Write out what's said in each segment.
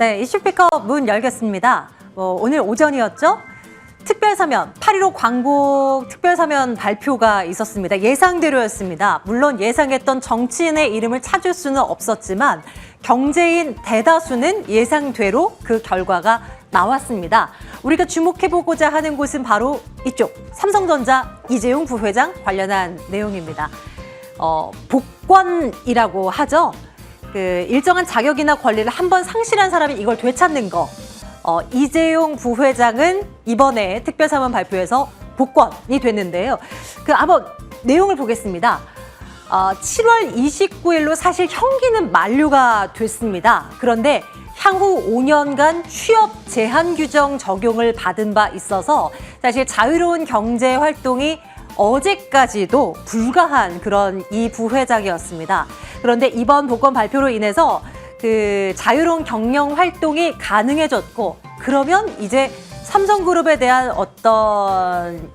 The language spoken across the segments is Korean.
네, 이슈피커 문 열겠습니다. 오늘 오전이었죠? 특별사면, 8.15 광복 특별사면 발표가 있었습니다. 예상대로였습니다. 물론 예상했던 정치인의 이름을 찾을 수는 없었지만 경제인 대다수는 예상대로 그 결과가 나왔습니다. 우리가 주목해보고자 하는 곳은 바로 이쪽, 삼성전자 이재용 부회장 관련한 내용입니다. 복권이라고 하죠. 일정한 자격이나 권리를 한번 상실한 사람이 이걸 되찾는 거. 이재용 부회장은 이번에 특별사면 발표에서 복권이 됐는데요. 한번 내용을 보겠습니다. 7월 29일로 사실 형기는 만료가 됐습니다. 그런데 향후 5년간 취업 제한 규정 적용을 받은 바 있어서 사실 자유로운 경제 활동이 어제까지도 불가한 그런 이 부회장이었습니다. 그런데 이번 복권 발표로 인해서 자유로운 경영 활동이 가능해졌고, 그러면 이제 삼성그룹에 대한 어떤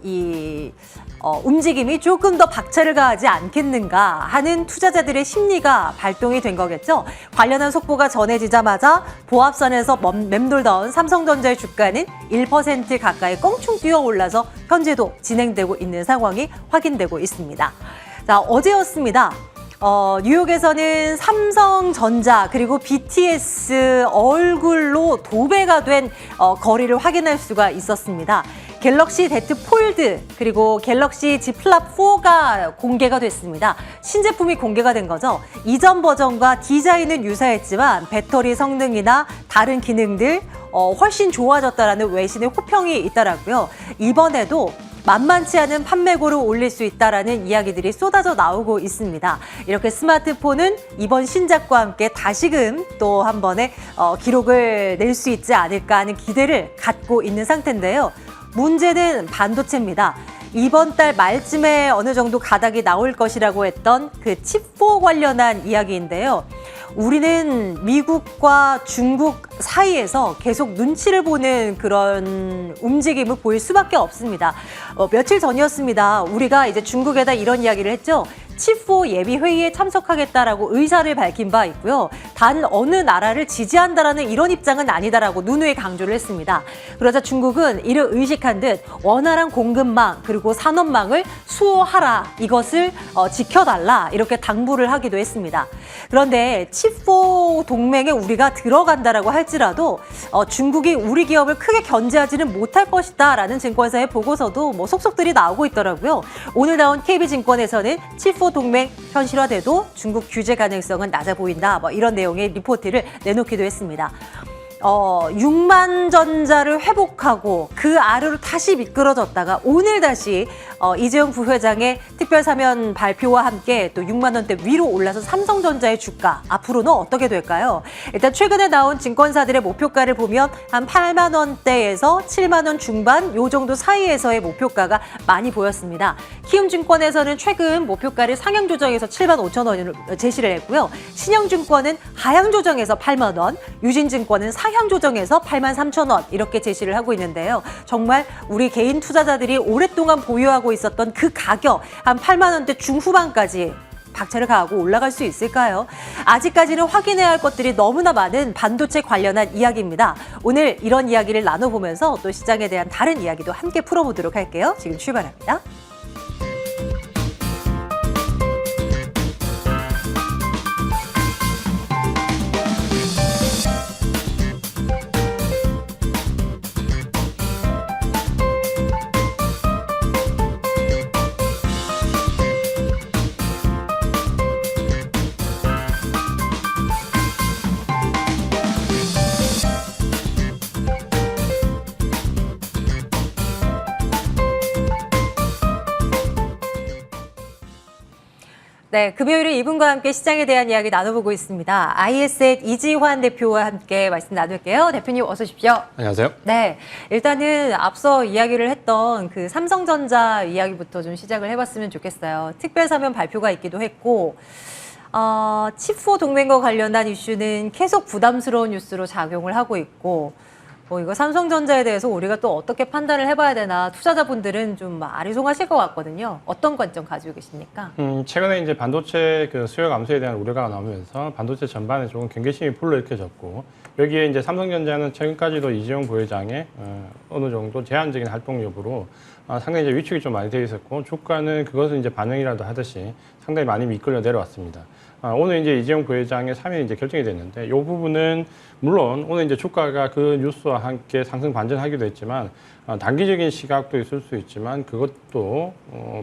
움직임이 조금 더 박차를 가하지 않겠는가 하는 투자자들의 심리가 발동이 된 거겠죠. 관련한 속보가 전해지자마자 보합선에서 맴돌던 삼성전자의 주가는 1% 가까이 껑충 뛰어올라서 현재도 진행되고 있는 상황이 확인되고 있습니다. 자, 어제였습니다. 뉴욕에서는 삼성전자 그리고 BTS 얼굴로 도배가 된 거리를 확인할 수가 있었습니다. 갤럭시 Z 폴드 그리고 갤럭시 Z 플립 4가 공개가 됐습니다. 신제품이 공개가 된 거죠. 이전 버전과 디자인은 유사했지만 배터리 성능이나 다른 기능들 훨씬 좋아졌다라는 외신의 호평이 있더라고요. 이번에도 만만치 않은 판매고를 올릴 수 있다라는 이야기들이 쏟아져 나오고 있습니다. 이렇게 스마트폰은 이번 신작과 함께 다시금 또 한 번의 기록을 낼 수 있지 않을까 하는 기대를 갖고 있는 상태인데요. 문제는 반도체입니다. 이번 달 말쯤에 어느 정도 가닥이 나올 것이라고 했던 칩4 관련한 이야기인데요. 우리는 미국과 중국 사이에서 계속 눈치를 보는 그런 움직임을 보일 수밖에 없습니다. 며칠 전이었습니다. 우리가 이제 중국에다 이런 이야기를 했죠. 칩4 예비 회의에 참석하겠다라고 의사를 밝힌 바 있고요. 단 어느 나라를 지지한다라는 이런 입장은 아니다라고 누누이 강조를 했습니다. 그러자 중국은 이를 의식한 듯 원활한 공급망 그리고 산업망을 수호하라, 이것을 지켜달라 이렇게 당부를 하기도 했습니다. 그런데 칩4 동맹에 우리가 들어간다라고 할지라도 중국이 우리 기업을 크게 견제하지는 못할 것이다라는 증권사의 보고서도 속속들이 나오고 있더라고요. 오늘 나온 KB증권에서는 칩4 동맹 현실화돼도 중국 규제 가능성은 낮아 보인다, 이런 내용의 리포트를 내놓기도 했습니다. 6만 전자를 회복하고 그 아래로 다시 미끄러졌다가 오늘 다시 이재용 부회장의 특별사면 발표와 함께 또 6만 원대 위로 올라서 삼성전자의 주가 앞으로는 어떻게 될까요? 일단 최근에 나온 증권사들의 목표가를 보면 한 8만 원대에서 7만 원 중반 요 정도 사이에서의 목표가가 많이 보였습니다. 키움증권에서는 최근 목표가를 상향 조정해서 7만 5천 원으로 제시를 했고요. 신영증권은 하향 조정해서 8만 원, 유진증권은 상향 조정해서 8만 3천 원 이렇게 제시를 하고 있는데요. 정말 우리 개인 투자자들이 오랫동안 보유하고 있었던 그 가격 한 8만 원대 중후반까지 박차를 가하고 올라갈 수 있을까요? 아직까지는 확인해야 할 것들이 너무나 많은 반도체 관련한 이야기입니다. 오늘 이런 이야기를 나눠보면서 또 시장에 대한 다른 이야기도 함께 풀어보도록 할게요. 지금 출발합니다. 네, 금요일에 이분과 함께 시장에 대한 이야기 나눠보고 있습니다. IS의 이지환 대표와 함께 말씀 나눌게요. 대표님 어서 오십시오. 안녕하세요. 네, 일단은 앞서 이야기를 했던 삼성전자 이야기부터 좀 시작을 해봤으면 좋겠어요. 특별사면 발표가 있기도 했고 칩4 동맹과 관련한 이슈는 계속 부담스러운 뉴스로 작용을 하고 있고 이거 삼성전자에 대해서 우리가 또 어떻게 판단을 해봐야 되나 투자자분들은 좀 아리송하실 것 같거든요. 어떤 관점 가지고 계십니까? 최근에 이제 반도체 수요 감소에 대한 우려가 나오면서 반도체 전반에 조금 경계심이 불러일으켜졌고 여기에 이제 삼성전자는 최근까지도 이재용 부회장의 어느 정도 제한적인 활동 여부로 상당히 이제 위축이 좀 많이 되어 있었고 주가는 그것을 이제 반영이라도 하듯이 상당히 많이 미끌려 내려왔습니다. 오늘 이제 이재용 부회장의 사면이 이제 결정이 됐는데 이 부분은 물론 오늘 이제 주가가 그 뉴스와 함께 상승 반전하기도 했지만 단기적인 시각도 있을 수 있지만 그것도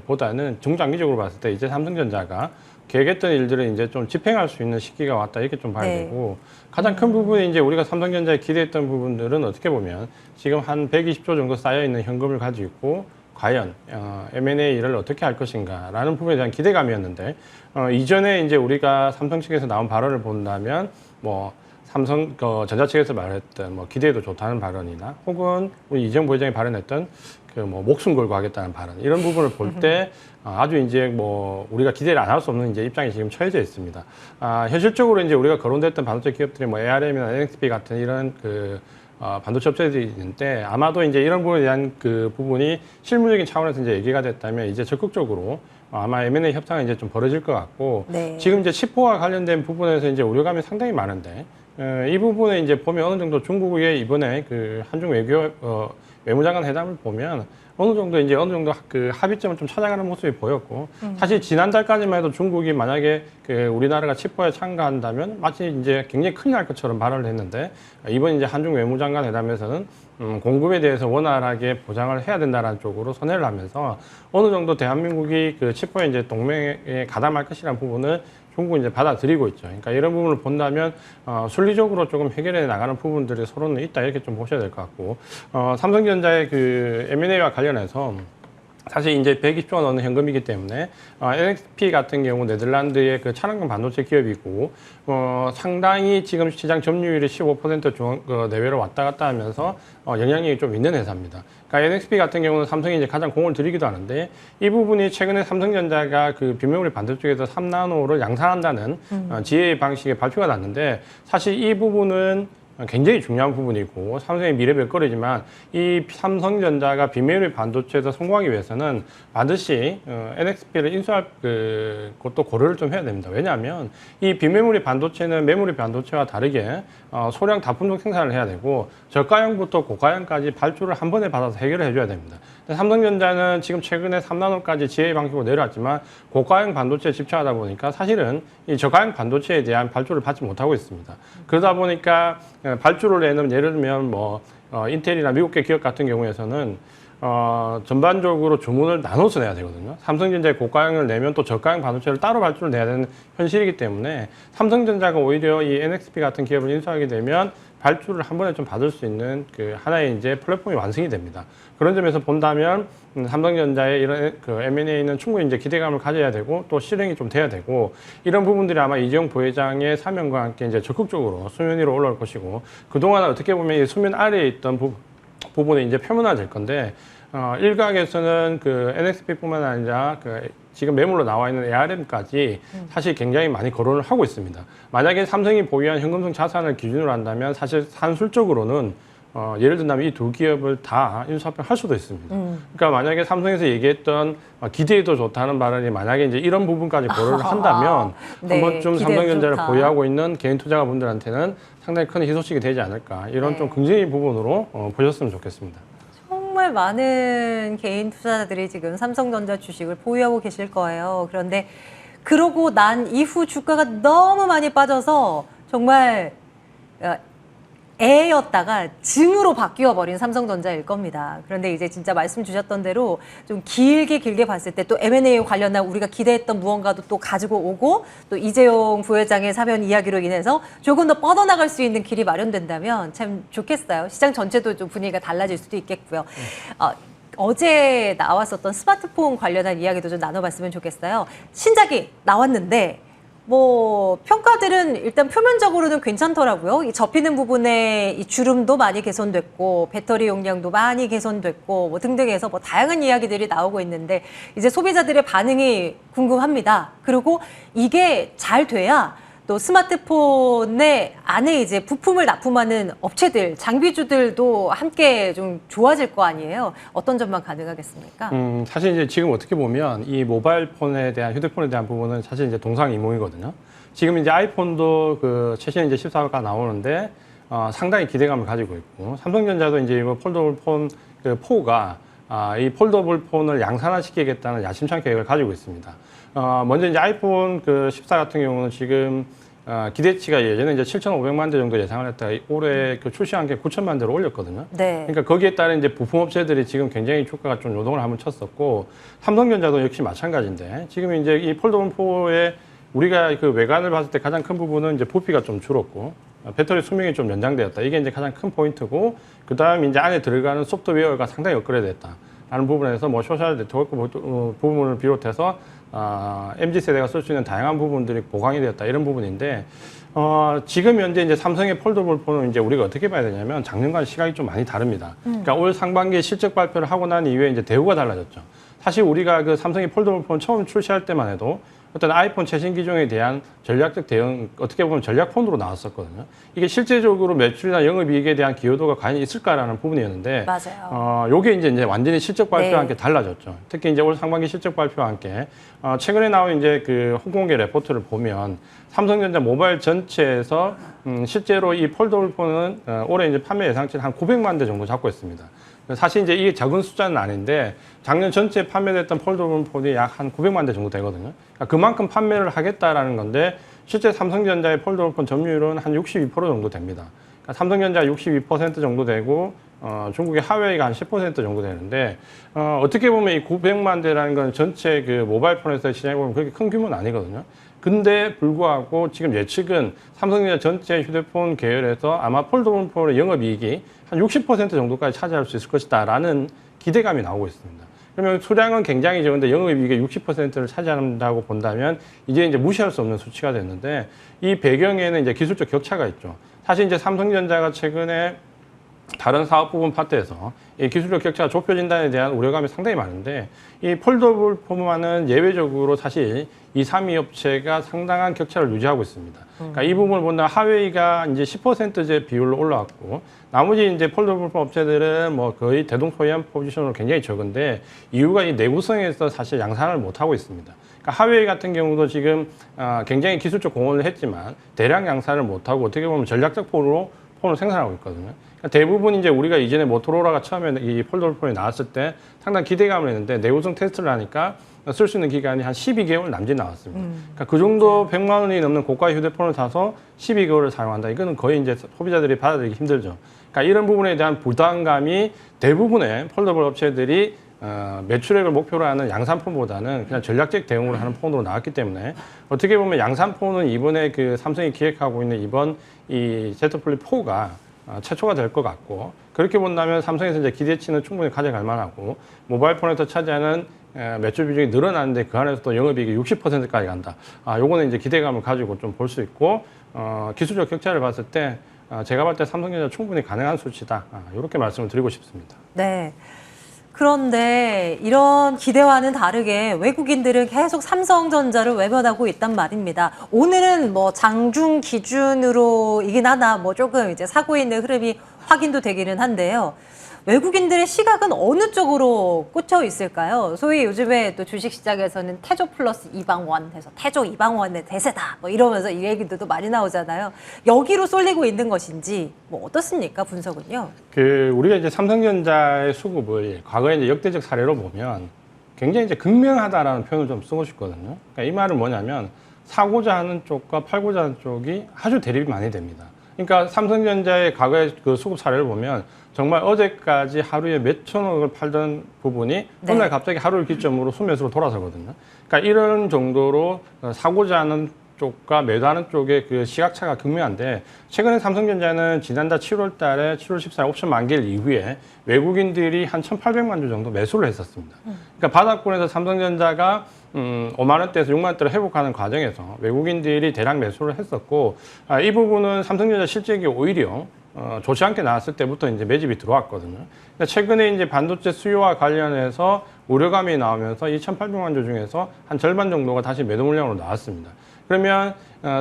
보다는 중장기적으로 봤을 때 이제 삼성전자가 계획했던 일들을 이제 좀 집행할 수 있는 시기가 왔다 이렇게 좀 봐야 되고 가장 큰 부분이 이제 우리가 삼성전자에 기대했던 부분들은 어떻게 보면 지금 한 120조 정도 쌓여 있는 현금을 가지고 있고 과연 M&A를 어떻게 할 것인가라는 부분에 대한 기대감이었는데 이전에 이제 우리가 삼성 측에서 나온 발언을 본다면 뭐 삼성 전자 측에서 말했던 뭐 기대도 좋다는 발언이나 혹은 우리 이재용 부회장이 발언했던 그 뭐 목숨 걸고 하겠다는 발언 이런 부분을 볼 때 아주 이제 뭐 우리가 기대를 안 할 수 없는 이제 입장이 지금 처해져 있습니다. 현실적으로 이제 우리가 거론됐던 반도체 기업들이 뭐 ARM이나 NXP 같은 이런 그 반도체 업체들이 있는데 아마도 이제 이런 부분에 대한 그 부분이 실무적인 차원에서 이제 얘기가 됐다면 이제 적극적으로 아마 M&A 협상이 이제 좀 벌어질 것 같고 지금 이제 칩포와 관련된 부분에서 이제 우려감이 상당히 많은데 이 부분에 이제 보면 어느 정도 중국의 이번에 그 한중 외무장관 회담을 보면 어느 정도 그 합의점을 좀 찾아가는 모습이 보였고 사실 지난달까지만 해도 중국이 만약에 그 우리나라가 칩포에 참가한다면 마치 이제 굉장히 큰일 날 것처럼 발언을 했는데 이번 이제 한중 외무장관 회담에서는 공급에 대해서 원활하게 보장을 해야 된다는 쪽으로 선회를 하면서 어느 정도 대한민국이 그 칩포에 이제 동맹에 가담할 것이라는 부분을 중국은 이제 받아들이고 있죠. 그러니까 이런 부분을 본다면 순리적으로 조금 해결해 나가는 부분들이 서로는 있다 이렇게 좀 보셔야 될 것 같고 삼성전자의 그 M&A와 관련해서 사실 이제 120조 원 넘는 현금이기 때문에 NXP 같은 경우 네덜란드의 그 차량용 반도체 기업이고 상당히 지금 시장 점유율이 15% 내외로 왔다 갔다 하면서 영향력이 좀 있는 회사입니다. 그러니까 NXP 같은 경우는 삼성이 이제 가장 공을 들이기도 하는데 이 부분이 최근에 삼성전자가 그 비메모리 반도체 쪽에서 3나노를 양산한다는 지혜 방식의 발표가 났는데 사실 이 부분은 굉장히 중요한 부분이고 삼성의 미래 별거리지만 이 삼성전자가 비메모리 반도체에서 성공하기 위해서는 반드시 NXP를 인수할 것도 고려를 좀 해야 됩니다. 왜냐하면 이 비메모리 반도체는 메모리 반도체와 다르게 소량 다품종 생산을 해야 되고 저가형부터 고가형까지 발주를 한 번에 받아서 해결을 해줘야 됩니다. 삼성전자는 지금 최근에 3나노까지 지혜 방식으로 내려왔지만 고가형 반도체에 집중하다 보니까 사실은 이 저가형 반도체에 대한 발주를 받지 못하고 있습니다. 그러다 보니까 발주를 내는 예를 들면 뭐 인텔이나 미국계 기업 같은 경우에서는 전반적으로 주문을 나눠서 내야 되거든요. 삼성전자의 고가형을 내면 또 저가형 반도체를 따로 발주를 내야 되는 현실이기 때문에 삼성전자가 오히려 이 NXP 같은 기업을 인수하게 되면 발주를 한 번에 좀 받을 수 있는 그 하나의 이제 플랫폼이 완성이 됩니다. 그런 점에서 본다면 삼성전자의 이런 그 M&A는 충분히 이제 기대감을 가져야 되고 또 실행이 좀 돼야 되고 이런 부분들이 아마 이재용 부회장의 사면과 함께 이제 적극적으로 수면 위로 올라올 것이고 그동안 어떻게 보면 이 수면 아래에 있던 부분이 이제 표면화될 건데 일각에서는 그 NXP뿐만 아니라 그 지금 매물로 나와 있는 ARM까지 사실 굉장히 많이 거론을 하고 있습니다. 만약에 삼성이 보유한 현금성 자산을 기준으로 한다면 사실 산술적으로는 예를 든다면 이 두 기업을 다 인수합병할 수도 있습니다. 그러니까 만약에 삼성에서 얘기했던 기대해도 좋다는 발언이 만약에 이제 이런 부분까지 고려를 한다면 한 번쯤 삼성전자를 보유하고 있는 개인 투자가분들한테는 상당히 큰 희소식이 되지 않을까 이런 좀 긍정적인 부분으로 보셨으면 좋겠습니다. 정말 많은 개인 투자자들이 지금 삼성전자 주식을 보유하고 계실 거예요. 그런데 그러고 난 이후 주가가 너무 많이 빠져서 정말 애였다가 증으로 바뀌어 버린 삼성전자일 겁니다. 그런데 이제 진짜 말씀 주셨던 대로 좀 길게 봤을 때 또 M&A 관련한 우리가 기대했던 무언가도 또 가지고 오고 또 이재용 부회장의 사면 이야기로 인해서 조금 더 뻗어나갈 수 있는 길이 마련된다면 참 좋겠어요. 시장 전체도 좀 분위기가 달라질 수도 있겠고요. 어제 나왔었던 스마트폰 관련한 이야기도 좀 나눠봤으면 좋겠어요. 신작이 나왔는데 뭐 평가들은 일단 표면적으로는 괜찮더라고요. 이 접히는 부분에 이 주름도 많이 개선됐고 배터리 용량도 많이 개선됐고 뭐 등등해서 뭐 다양한 이야기들이 나오고 있는데 이제 소비자들의 반응이 궁금합니다. 그리고 이게 잘 돼야 또 스마트폰의 안에 이제 부품을 납품하는 업체들, 장비주들도 함께 좀 좋아질 거 아니에요. 어떤 점만 가능하겠습니까? 사실 이제 지금 어떻게 보면 이 모바일 폰에 대한 휴대폰에 대한 부분은 사실 이제 동상이몽이거든요. 지금 이제 아이폰도 그 최신 이제 14가 나오는데 상당히 기대감을 가지고 있고 삼성전자도 이제 이번 폴더블 폰 그 4가 이 폴더블 폰을 양산화시키겠다는 야심찬 계획을 가지고 있습니다. 먼저 이제 아이폰 그 14 같은 경우는 지금 기대치가 예전에 이제 7,500만 대 정도 예상을 했다가 올해 그 출시한 게 9,000만 대로 올렸거든요. 네. 그러니까 거기에 따른 이제 부품업체들이 지금 굉장히 주가가 좀 요동을 한번 쳤었고 삼성전자도 역시 마찬가지인데 지금 이제 이 폴더블 4의 우리가 그 외관을 봤을 때 가장 큰 부분은 이제 부피가 좀 줄었고 배터리 수명이 좀 연장되었다. 이게 이제 가장 큰 포인트고 그 다음 이제 안에 들어가는 소프트웨어가 상당히 업그레이드됐다. 라는 부분에서 뭐 소셜 네트워크 부분을 비롯해서 MZ 세대가 쓸 수 있는 다양한 부분들이 보강이 되었다 이런 부분인데 지금 현재 이제 삼성의 폴더블 폰은 이제 우리가 어떻게 봐야 되냐면 작년과는 시각이 좀 많이 다릅니다. 그러니까 올 상반기에 실적 발표를 하고 난 이후에 이제 대우가 달라졌죠. 사실 우리가 그 삼성의 폴더블 폰 처음 출시할 때만 해도 어떤 아이폰 최신 기종에 대한 전략적 대응, 어떻게 보면 전략폰으로 나왔었거든요. 이게 실제적으로 매출이나 영업이익에 대한 기여도가 과연 있을까라는 부분이었는데, 맞아요. 요게 이제 완전히 실적 발표와 네. 함께 달라졌죠. 특히 이제 올 상반기 실적 발표와 함께, 최근에 나온 이제 그 홍콩계 레포트를 보면, 삼성전자 모바일 전체에서, 실제로 이 폴더블 폰은 올해 이제 판매 예상치를 한 900만 대 정도 잡고 있습니다. 사실 이제 이게 적은 숫자는 아닌데 작년 전체에 판매됐던 폴더블 폰이 약 한 900만 대 정도 되거든요. 그러니까 그만큼 판매를 하겠다라는 건데 실제 삼성전자의 폴더블 폰 점유율은 한 62% 정도 됩니다. 그러니까 삼성전자 62% 정도 되고 중국의 하웨이가 한 10% 정도 되는데 어떻게 보면 이 900만 대라는 건 전체 그 모바일 폰에서의 시장에 보면 그렇게 큰 규모는 아니거든요. 근데 불구하고 지금 예측은 삼성전자 전체 휴대폰 계열에서 아마 폴더블 폰의 영업이익이 한 60% 정도까지 차지할 수 있을 것이다라는 기대감이 나오고 있습니다. 그러면 수량은 굉장히 적은데 영업이익의 60%를 차지한다고 본다면 이제 무시할 수 없는 수치가 됐는데 이 배경에는 이제 기술적 격차가 있죠. 사실 이제 삼성전자가 최근에 다른 사업 부분 파트에서 이 기술적 격차가 좁혀진다에 대한 우려감이 상당히 많은데 이 폴더블 폰만은 예외적으로 사실 2, 3위 업체가 상당한 격차를 유지하고 있습니다. 그러니까 이 부분을 본다면 하웨이가 이제 10%제 비율로 올라왔고 나머지 이제 폴더블 폰 업체들은 뭐 거의 대동소이한 포지션으로 굉장히 적은데 이유가 이 내구성에서 사실 양산을 못 하고 있습니다. 그러니까 하웨이 같은 경우도 지금 굉장히 기술적 공헌을 했지만 대량 양산을 못 하고 어떻게 보면 전략적 폰을 생산하고 있거든요. 그러니까 대부분 이제 우리가 이전에 모토로라가 처음에 이 폴더블 폰이 나왔을 때 상당히 기대감을 했는데 내구성 테스트를 하니까 쓸 수 있는 기간이 한 12개월 남짓 나왔습니다. 그러니까 그 정도 100만 원이 넘는 고가 휴대폰을 사서 12개월을 사용한다. 이거는 거의 이제 소비자들이 받아들이기 힘들죠. 그러니까 이런 부분에 대한 부담감이 대부분의 폴더블 업체들이 매출액을 목표로 하는 양산폰보다는 그냥 전략적 대응으로 하는 폰으로 나왔기 때문에 어떻게 보면 양산폰은 이번에 그 삼성이 기획하고 있는 이번 이 Z 플립 4가 최초가 될 것 같고 그렇게 본다면 삼성에서 이제 기대치는 충분히 가져갈 만하고 모바일 폰에서 차지하는 매출 비중이 늘어나는데 그 안에서도 영업이익이 60%까지 간다. 요거는 이제 기대감을 가지고 좀 볼 수 있고 기술적 격차를 봤을 때 제가 볼 때 삼성전자 충분히 가능한 수치다. 이렇게 말씀을 드리고 싶습니다. 네. 그런데 이런 기대와는 다르게 외국인들은 계속 삼성전자를 외면하고 있단 말입니다. 오늘은 뭐 장중 기준으로이긴 하나 뭐 조금 이제 사고 있는 흐름이 확인도 되기는 한데요. 외국인들의 시각은 어느 쪽으로 꽂혀 있을까요? 소위 요즘에 또 주식시장에서는 태조 플러스 이방원 해서 태조 이방원의 대세다 뭐 이러면서 이 얘기도 많이 나오잖아요. 여기로 쏠리고 있는 것인지 뭐 어떻습니까? 분석은요? 우리가 이제 삼성전자의 수급을 과거에 이제 역대적 사례로 보면 굉장히 이제 극명하다라는 표현을 좀 쓰고 싶거든요. 그러니까 이 말은 뭐냐면 사고자 하는 쪽과 팔고자 하는 쪽이 아주 대립이 많이 됩니다. 그러니까 삼성전자의 과거의 그 수급 사례를 보면 정말 어제까지 하루에 몇천억을 팔던 부분이 네. 오늘 갑자기 하루를 기점으로 수매수로 돌아서거든요. 그러니까 이런 정도로 사고자 하는 쪽과 매도하는 쪽의 그 시각차가 극명한데 최근에 삼성전자는 지난달 7월 달에 7월 14일 옵션 만기일 이후에 외국인들이 한 1,800만 주 정도 매수를 했었습니다. 그러니까 바닥권에서 삼성전자가 5만 원대에서 6만 원대로 회복하는 과정에서 외국인들이 대량 매수를 했었고 이 부분은 삼성전자 실적이 오히려 좋지 않게 나왔을 때부터 이제 매집이 들어왔거든요. 근데 최근에 이제 반도체 수요와 관련해서 우려감이 나오면서 2,800만 주 중에서 한 절반 정도가 다시 매도 물량으로 나왔습니다. 그러면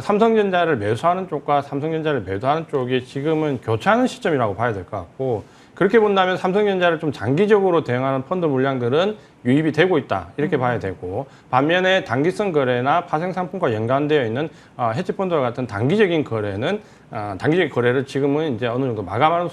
삼성전자를 매수하는 쪽과 삼성전자를 매도하는 쪽이 지금은 교차하는 시점이라고 봐야 될 것 같고 그렇게 본다면 삼성전자를 좀 장기적으로 대응하는 펀드 물량들은 유입이 되고 있다 이렇게 봐야 되고, 반면에 단기성 거래나 파생 상품과 연관되어 있는 헤지펀드와 같은 단기적인 거래는 단기적인 거래를 지금은 이제 어느 정도 마감하는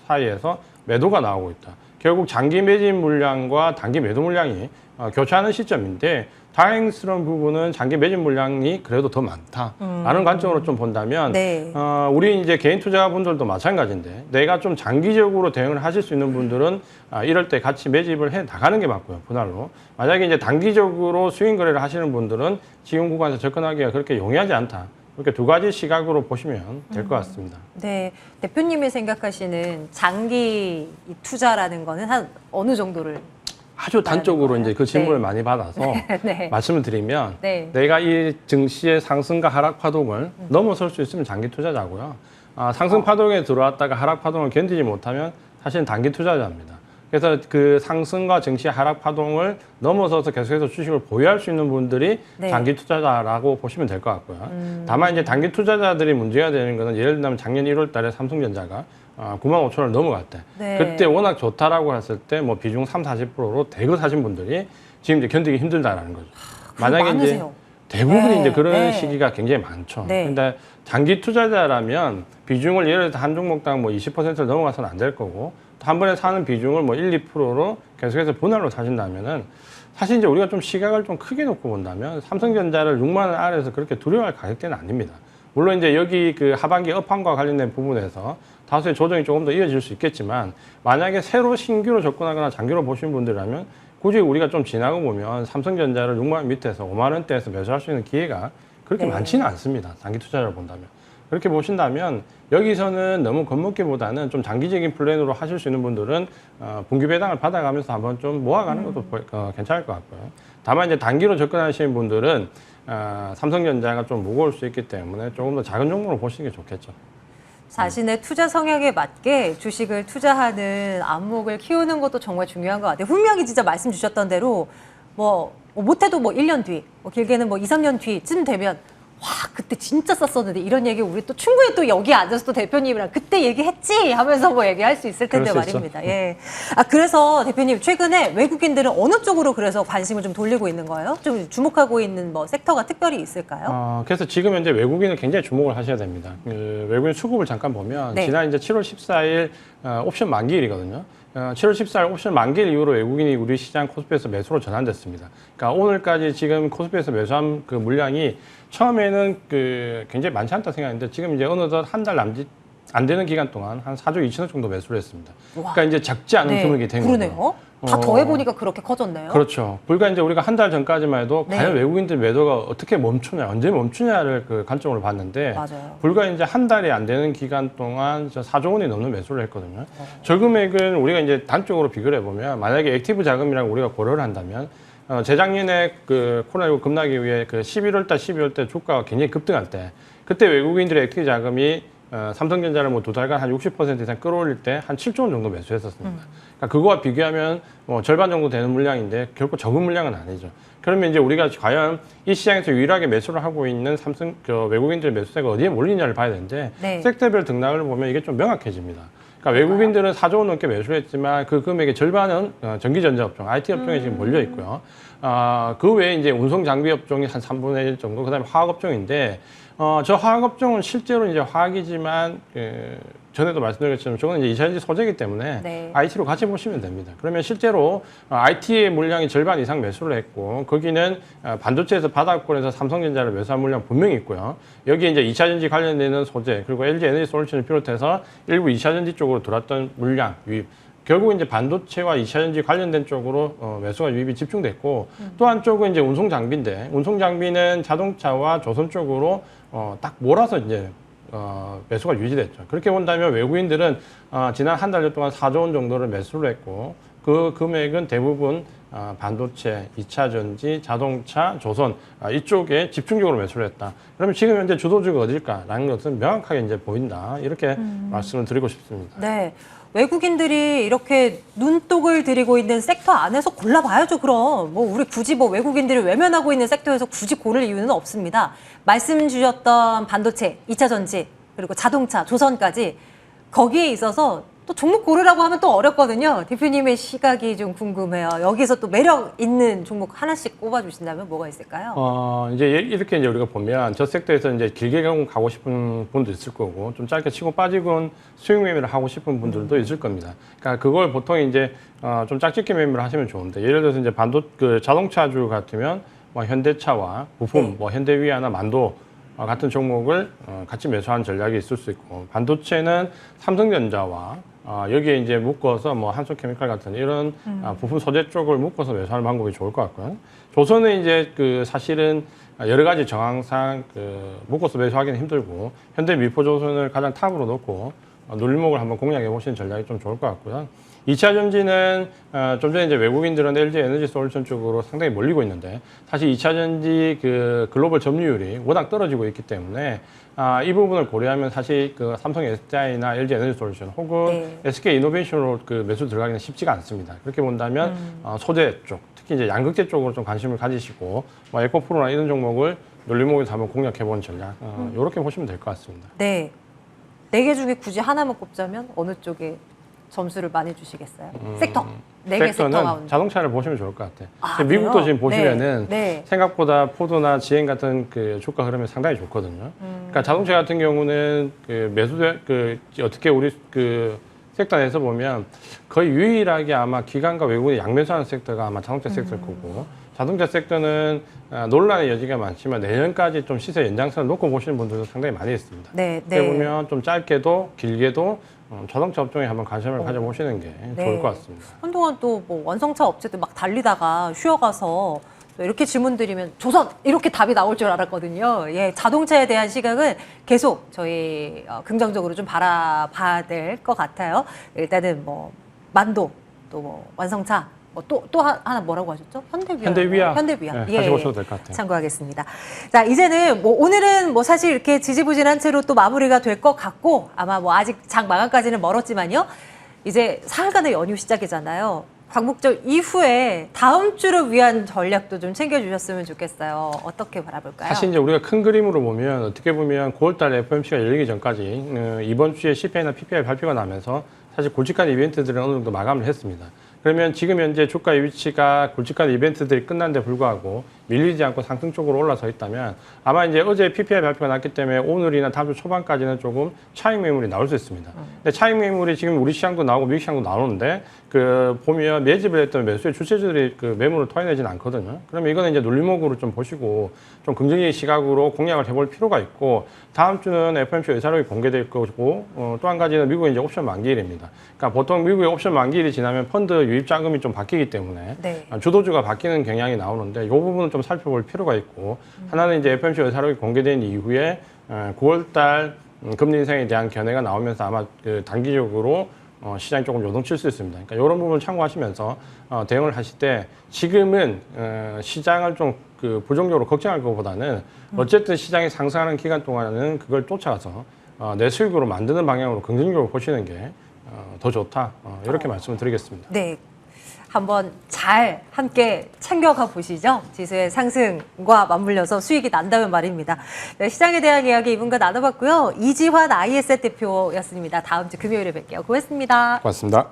사이에서 매도가 나오고 있다. 결국 장기 매집 물량과 단기 매도 물량이 교차하는 시점인데, 다행스러운 부분은 장기 매집 물량이 그래도 더 많다라는 관점으로 좀 본다면, 네. 우리 이제 개인 투자분들도 마찬가지인데, 내가 좀 장기적으로 대응을 하실 수 있는 분들은 이럴 때 같이 매집을 해 나가는 게 맞고요, 분할로. 만약에 이제 단기적으로 스윙 거래를 하시는 분들은 지금 구간에서 접근하기가 그렇게 용이하지 않다. 이렇게 두 가지 시각으로 보시면 될 것 같습니다. 네, 대표님이 생각하시는 장기 이 투자라는 거는 한 어느 정도를? 아주 단적으로 거예요? 이제 그 질문을 네. 많이 받아서 네. 말씀을 드리면, 네. 내가 이 증시의 상승과 하락 파동을 넘어설 수 있으면 장기 투자자고요. 상승 파동에 들어왔다가 하락 파동을 견디지 못하면 사실은 단기 투자자입니다. 그래서 그 상승과 증시 하락 파동을 넘어서서 계속해서 주식을 보유할 수 있는 분들이 네. 장기 투자자라고 보시면 될 것 같고요. 다만 이제 단기 투자자들이 문제가 되는 거는, 예를 들면 작년 1월 달에 삼성전자가 9만 5천 원을 넘어갈 때, 네. 그때 워낙 좋다라고 했을 때 뭐 비중 30~40%로 대거 사신 분들이 지금 이제 견디기 힘들다라는 거죠. 만약에 이제 많으세요. 대부분이 네, 이제 그런 네. 시기가 굉장히 많죠. 네. 근데 장기 투자자라면 비중을 예를 들어 한 종목당 뭐 20%를 넘어가서는 안 될 거고, 또 한 번에 사는 비중을 뭐 1~2%로 계속해서 분할로 사신다면은, 사실 이제 우리가 좀 시각을 좀 크게 놓고 본다면 삼성전자를 6만 원 아래에서 그렇게 두려워할 가격대는 아닙니다. 물론 이제 여기 그 하반기 업황과 관련된 부분에서 다소의 조정이 조금 더 이어질 수 있겠지만, 만약에 새로 신규로 접근하거나 장기로 보시는 분들이라면 굳이 우리가 좀 지나고 보면 삼성전자를 6만 원 밑에서 5만 원대에서 매수할 수 있는 기회가 그렇게 네. 많지는 않습니다. 장기 투자를 본다면. 그렇게 보신다면 여기서는 너무 겁먹기보다는 좀 장기적인 플랜으로 하실 수 있는 분들은 분기 배당을 받아가면서 한번 좀 모아가는 것도 괜찮을 것 같고요. 다만 이제 단기로 접근하시는 분들은 삼성전자가 좀 무거울 수 있기 때문에 조금 더 작은 종목으로 보시는 게 좋겠죠. 자신의 투자 성향에 맞게 주식을 투자하는 안목을 키우는 것도 정말 중요한 것 같아요. 분명히 진짜 말씀 주셨던 대로 못해도 1년 뒤, 길게는 2~3년 뒤쯤 되면 와, 그때 진짜 쌌었는데 이런 얘기 우리 또 충분히 또 여기 앉아서 또 대표님이랑 그때 얘기했지 하면서 얘기할 수 있을 텐데 그럴 수 말입니다. 예. 그래서 대표님 최근에 외국인들은 어느 쪽으로 그래서 관심을 좀 돌리고 있는 거예요? 좀 주목하고 있는 섹터가 특별히 있을까요? 그래서 지금 현재 외국인을 굉장히 주목을 하셔야 됩니다. 외국인 수급을 잠깐 보면 네. 지난 이제 7월 14일 옵션 만기일이거든요. 7월 14일 옵션 만기일 이후로 외국인이 우리 시장 코스피에서 매수로 전환됐습니다. 그러니까 오늘까지 지금 코스피에서 매수한 그 물량이 처음에는 굉장히 많지 않다 생각했는데, 지금 이제 어느덧 한 달 남짓 안 되는 기간 동안 한 4조 2천억 정도 매수를 했습니다. 와. 그러니까 이제 작지 않은 금액이 된 거예요. 그러네요. 다 더해보니까 그렇게 커졌네요. 그렇죠. 불과 이제 우리가 한 달 전까지만 해도 네. 과연 외국인들 매도가 어떻게 멈추냐, 언제 멈추냐를 그 관점으로 봤는데, 맞아요. 불과 이제 한 달이 안 되는 기간 동안 4조 원이 넘는 매수를 했거든요. 저 금액은 우리가 이제 단적으로 비교를 해보면, 만약에 액티브 자금이라고 우리가 고려를 한다면, 재작년에 그 코로나19 급락에 의해 그 11월 달, 12월 때 주가가 굉장히 급등할 때, 그때 외국인들의 액티브 자금이 삼성전자를 두 달간 한 60% 이상 끌어올릴 때 한 7조 원 정도 매수했었습니다. 그러니까 그거와 비교하면 절반 정도 되는 물량인데 결코 적은 물량은 아니죠. 그러면 이제 우리가 과연 이 시장에서 유일하게 매수를 하고 있는 외국인들의 매수세가 어디에 몰리냐를 봐야 되는데, 네. 섹터별 등락을 보면 이게 좀 명확해집니다. 그러니까 외국인들은 4조 원 넘게 매수를 했지만 그 금액의 절반은 전기전자 업종, IT 업종에 지금 몰려 있고요. 그 외에 이제 운송 장비 업종이 한 3분의 1 정도, 그다음에 화학 업종인데, 저 화학 업종은 실제로 이제 화학이지만 전에도 말씀드렸지만 저건 이제 2차전지 소재이기 때문에 네. IT로 같이 보시면 됩니다. 그러면 실제로 IT의 물량이 절반 이상 매수를 했고, 거기는 반도체에서 바닥권에서 삼성전자를 매수한 물량 분명히 있고요. 여기에 이제 2차전지 관련되는 소재, 그리고 LG 에너지 솔루션을 비롯해서 일부 2차전지 쪽으로 들어왔던 물량 유입, 결국 이제 반도체와 2차전지 관련된 쪽으로 매수가 유입이 집중됐고, 또 한쪽은 이제 운송 장비인데, 운송 장비는 자동차와 조선 쪽으로 딱 몰아서 이제 매수가 유지됐죠. 그렇게 본다면 외국인들은 지난 한 달 동안 4조 원 정도를 매수를 했고, 그 금액은 대부분 반도체, 2차전지, 자동차, 조선 이쪽에 집중적으로 매수를 했다. 그러면 지금 현재 주도주가 어딜까라는 것은 명확하게 이제 보인다. 이렇게 말씀을 드리고 싶습니다. 네. 외국인들이 이렇게 눈독을 들이고 있는 섹터 안에서 골라봐야죠, 그럼. 우리 굳이 외국인들이 외면하고 있는 섹터에서 굳이 고를 이유는 없습니다. 말씀 주셨던 반도체, 2차전지, 그리고 자동차, 조선까지 거기에 있어서 또 종목 고르라고 하면 또 어렵거든요. 대표님의 시각이 좀 궁금해요. 여기서 또 매력 있는 종목 하나씩 꼽아주신다면 뭐가 있을까요? 이제 이렇게 이제 우리가 보면 저 섹터에서 이제 길게 가고 싶은 분도 있을 거고 좀 짧게 치고 빠지고 수익 매매를 하고 싶은 분들도 있을 겁니다. 그러니까 그걸 보통 이제 좀 짝짓기 매매를 하시면 좋은데 예를 들어서 이제 자동차주 같으면 뭐 현대차와 부품, 뭐 현대위아나 만도 같은 종목을 같이 매수하는 전략이 있을 수 있고 반도체는 삼성전자와 여기에 이제 묶어서 뭐 한솔케미칼 같은 이런 부품 소재 쪽을 묶어서 매수하는 방법이 좋을 것 같고요. 조선은 이제 사실은 여러 가지 정황상 묶어서 매수하기는 힘들고 현대미포조선을 가장 탑으로 놓고 눌림목을 한번 공략해 보시는 전략이 좀 좋을 것 같고요. 2차 전지는 좀 전에 이제 외국인들은 LG 에너지 솔루션 쪽으로 상당히 몰리고 있는데 사실 2차 전지 글로벌 점유율이 워낙 떨어지고 있기 때문에 이 부분을 고려하면 사실 삼성 SDI나 LG 에너지 솔루션 혹은 SK 이노베이션으로 매수 들어가기는 쉽지가 않습니다. 그렇게 본다면 소재 쪽, 특히 이제 양극재 쪽으로 좀 관심을 가지시고 에코프로나 이런 종목을 눌림목에서 한번 공략해보는 전략 이렇게 보시면 될 것 같습니다. 네. 4개 중에 굳이 하나만 꼽자면 어느 쪽에 점수를 많이 주시겠어요? 섹터. 4개 섹터 가운데. 자동차를 보시면 좋을 것 같아요. 미국도 지금 보시면은 생각보다 포도나 GM 같은 주가 흐름이 상당히 좋거든요. 그러니까 자동차 같은 경우는 어떻게 우리 섹터 내에서 보면 거의 유일하게 아마 기관과 외국인이 양매수하는 섹터가 아마 자동차 섹터일 거고 자동차 섹터는 논란의 여지가 많지만 내년까지 좀 시세 연장선을 놓고 보시는 분들도 상당히 많이 있습니다. 그렇게 보면 좀 짧게도 길게도 자동차 업종에 한번 관심을 가져보시는 게 좋을 것 같습니다. 한동안 또 뭐 완성차 업체들 막 달리다가 쉬어가서 또 이렇게 질문 드리면 조선 이렇게 답이 나올 줄 알았거든요. 예, 자동차에 대한 시각은 계속 저희 긍정적으로 좀 바라봐야 될 것 같아요. 일단은 뭐 만도 또 뭐 완성차 또 하나 뭐라고 하셨죠? 현대위아. 현대위아. 네, 다시 보셔도 될 것 같아요. 참고하겠습니다. 자, 이제는 오늘은 사실 이렇게 지지부진한 채로 또 마무리가 될 것 같고 아마 아직 장 마감까지는 멀었지만요. 이제 사흘간의 연휴 시작이잖아요. 광복절 이후에 다음 주를 위한 전략도 좀 챙겨주셨으면 좋겠어요. 어떻게 바라볼까요? 사실 이제 우리가 큰 그림으로 보면 어떻게 보면 9월달 FOMC가 열리기 전까지 이번 주에 CPI나 PPI 발표가 나면서 사실 굵직한 이벤트들은 어느 정도 마감을 했습니다. 그러면 지금 현재 주가의 위치가 굵직한 이벤트들이 끝난 데 불구하고 밀리지 않고 상승 쪽으로 올라서 있다면 아마 이제 어제 PPI 발표가 났기 때문에 오늘이나 다음 주 초반까지는 조금 차익 매물이 나올 수 있습니다. 근데 차익 매물이 지금 우리 시장도 나오고 미국 시장도 나오는데 보면 매집을 했던 매수의 주체들이 매물을 토해내지는 않거든요. 그러면 이거는 이제 눌림목으로 좀 보시고 좀 긍정적인 시각으로 공략을 해볼 필요가 있고 다음 주는 FOMC 의사록이 공개될 거고 또 한 가지는 미국의 이제 옵션 만기일입니다. 그러니까 보통 미국의 옵션 만기일이 지나면 펀드 유입 자금이 좀 바뀌기 때문에 주도주가 바뀌는 경향이 나오는데 이 부분은 좀 살펴볼 필요가 있고 하나는 이제 FOMC 의사록이 공개된 이후에 9월달 금리 인상에 대한 견해가 나오면서 아마 단기적으로 시장이 조금 요동칠 수 있습니다. 그러니까 이런 부분 참고하시면서 대응을 하실 때 지금은 시장을 좀 부정적으로 걱정할 것보다는 어쨌든 시장이 상승하는 기간 동안은 그걸 쫓아가서 내 수익으로 만드는 방향으로 긍정적으로 보시는 게 더 좋다. 이렇게 말씀을 드리겠습니다. 네. 한번 잘 함께 챙겨가 보시죠. 지수의 상승과 맞물려서 수익이 난다면 말입니다. 네, 시장에 대한 이야기 이분과 나눠봤고요. 이지환 IS의 대표였습니다. 다음 주 금요일에 뵐게요. 고맙습니다. 고맙습니다.